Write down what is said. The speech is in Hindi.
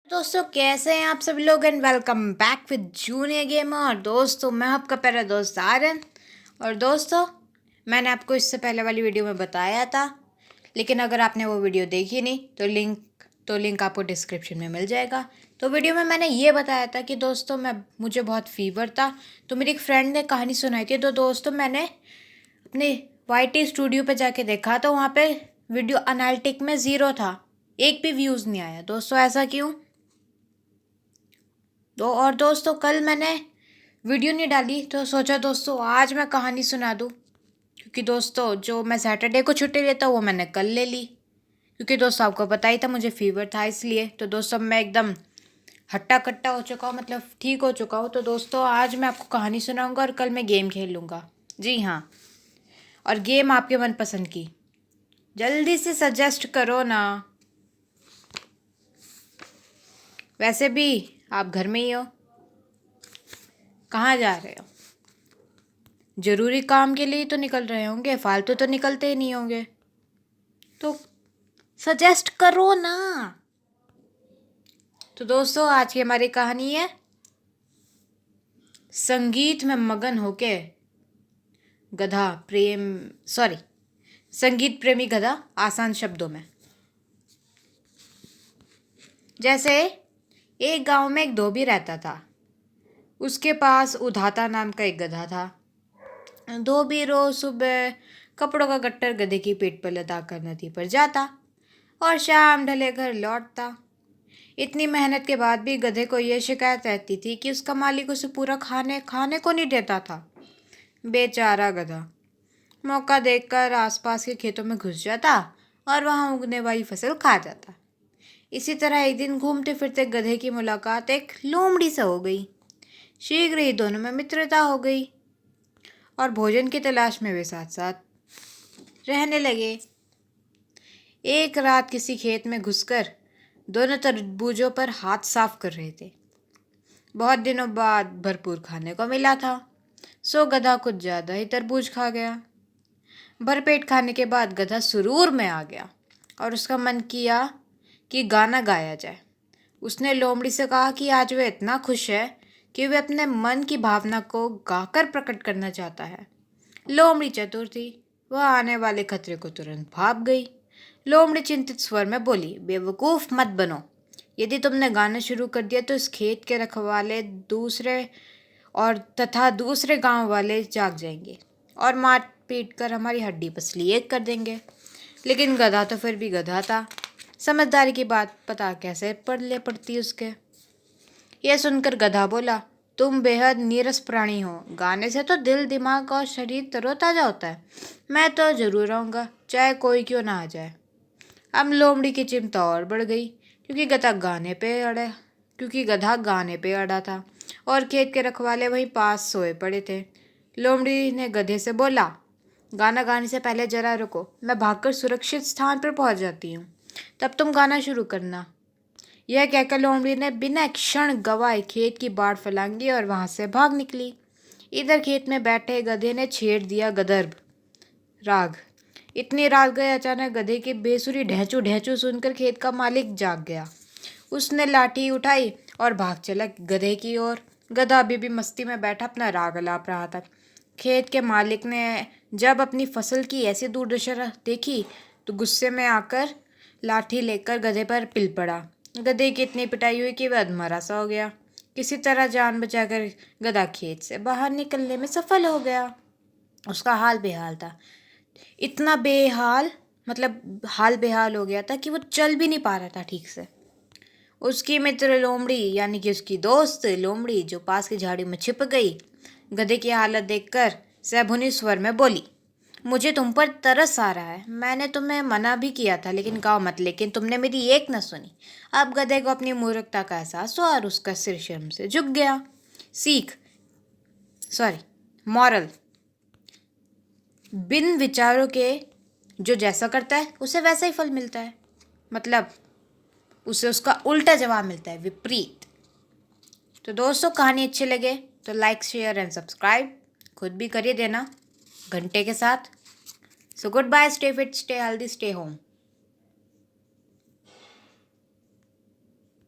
दोस्तों कैसे हैं आप सभी लोग and welcome back with junior gamer. और दोस्तों मैं आपका प्यारा दोस्त आर्यन। और दोस्तों मैंने आपको इससे पहले वाली वीडियो में बताया था, लेकिन अगर आपने वो वीडियो देखी नहीं तो लिंक आपको डिस्क्रिप्शन में मिल जाएगा। तो वीडियो में मैंने ये बताया था कि दोस्तों मुझे बहुत फीवर था, तो मेरी एक फ्रेंड ने कहानी सुनाई थी। तो दोस्तों मैंने अपने YT स्टूडियो पे जाके देखा तो वहाँ पे वीडियो एनालिटिक में 0 था, एक भी व्यूज़ नहीं आया। दोस्तों ऐसा क्यों? और दोस्तों कल मैंने वीडियो नहीं डाली तो सोचा दोस्तों आज मैं कहानी सुना दूँ, क्योंकि दोस्तों जो मैं सैटरडे को छुट्टी लेता वो मैंने कल ले ली, क्योंकि दोस्तों आपको पता ही था मुझे फीवर था इसलिए। तो दोस्तों मैं एकदम हट्टा कट्टा हो चुका हूँ, मतलब ठीक हो चुका हूँ। तो दोस्तों आज मैं आपको कहानी सुनाऊँगा और कल मैं गेम खेल लूँगा। जी हाँ, और गेम आपके मनपसंद की। जल्दी से सजेस्ट करो ना। वैसे भी आप घर में ही हो, कहाँ जा रहे हो? जरूरी काम के लिए तो निकल रहे होंगे, फालतू तो निकलते ही नहीं होंगे। तो सजेस्ट करो ना। तो दोस्तों आज की हमारी कहानी है संगीत में मगन होके संगीत प्रेमी गधा आसान शब्दों में। जैसे एक गांव में एक धोबी रहता था। उसके पास उधाता नाम का एक गधा था। धोबी रोज सुबह कपड़ों का गट्टर गधे की पीठ पर लदा कर नदी पर जाता और शाम ढले घर लौटता। इतनी मेहनत के बाद भी गधे को यह शिकायत रहती थी कि उसका मालिक उसे पूरा खाने को नहीं देता था। बेचारा गधा मौका देखकर आसपास के खेतों में घुस जाता और वहां उगने वाली फसल खा जाता। इसी तरह एक दिन घूमते फिरते गधे की मुलाकात एक लोमड़ी से हो गई। शीघ्र ही दोनों में मित्रता हो गई और भोजन की तलाश में वे साथ साथ रहने लगे। एक रात किसी खेत में घुसकर दोनों तरबूजों पर हाथ साफ कर रहे थे। बहुत दिनों बाद भरपूर खाने को मिला था, सो गधा कुछ ज्यादा ही तरबूज खा गया। भरपेट खाने के बाद गधा सुरूर में आ गया और उसका मन किया कि गाना गाया जाए। उसने लोमड़ी से कहा कि आज वह इतना खुश है कि वह अपने मन की भावना को गाकर प्रकट करना चाहता है। लोमड़ी चतुर थी, वह आने वाले खतरे को तुरंत भाप गई। लोमड़ी चिंतित स्वर में बोली, बेवकूफ मत बनो। यदि तुमने गाना शुरू कर दिया तो इस खेत के रखवाले दूसरे गांव वाले जाग जाएंगे और मार पीट कर हमारी हड्डी पसली एक कर देंगे। लेकिन गधा तो फिर भी गधा था, समझदारी की बात पता कैसे पड़ती उसके। यह सुनकर गधा बोला, तुम बेहद नीरस प्राणी हो। गाने से तो दिल दिमाग और शरीर तरोताजा होता है। मैं तो जरूर आऊँगा, चाहे कोई क्यों ना आ जाए। अब लोमड़ी की चिंता और बढ़ गई, क्योंकि गधा गाने पे अड़ा था और खेत के रखवाले वहीं पास सोए पड़े थे। लोमड़ी ने गधे से बोला, गाना गाने से पहले जरा रुको, मैं भागकर सुरक्षित स्थान पर पहुंच जाती हूँ, तब तुम गाना शुरू करना। यह कहकर लोमड़ी ने बिना क्षण गवाए खेत की बाड़ फैलांगी और वहां से भाग निकली। इधर खेत में बैठे गधे ने छेड़ दिया गदर्भ राग। इतनी रात गए, अचानक गधे की बेसुरी ढेंचू ढेंचू सुनकर खेत का मालिक जाग गया। उसने लाठी उठाई और भाग चला गधे की ओर। गधा अभी भी मस्ती में बैठा अपना राग अलाप रहा था। खेत के मालिक ने जब अपनी फसल की ऐसी दुर्दशा देखी तो गुस्से में आकर लाठी लेकर गधे पर पिल पड़ा। गधे की इतनी पिटाई हुई कि वह अधमरा सा हो गया। किसी तरह जान बचाकर गधा खेत से बाहर निकलने में सफल हो गया। उसका हाल बेहाल था, इतना बेहाल मतलब हाल बेहाल हो गया था कि वो चल भी नहीं पा रहा था ठीक से। उसकी मित्र लोमड़ी यानी कि उसकी दोस्त लोमड़ी जो पास की झाड़ी में छिप गई, गधे की हालत देखकर सैभुनी स्वर में बोली, मुझे तुम पर तरस आ रहा है। मैंने तुम्हें मना भी किया था लेकिन गाँव मत, लेकिन तुमने मेरी एक न सुनी। अब गधे को अपनी मूर्खता का एहसास हुआ और उसका सिर शर्म से झुक गया। मॉरल, बिन विचारों के जो जैसा करता है उसे वैसा ही फल मिलता है, मतलब उसे उसका उल्टा जवाब मिलता है, विपरीत। तो दोस्तों कहानी अच्छी लगे तो लाइक शेयर एंड सब्सक्राइब खुद भी करिए देना घंटे के साथ। So good bye, stay fit, stay healthy, stay home.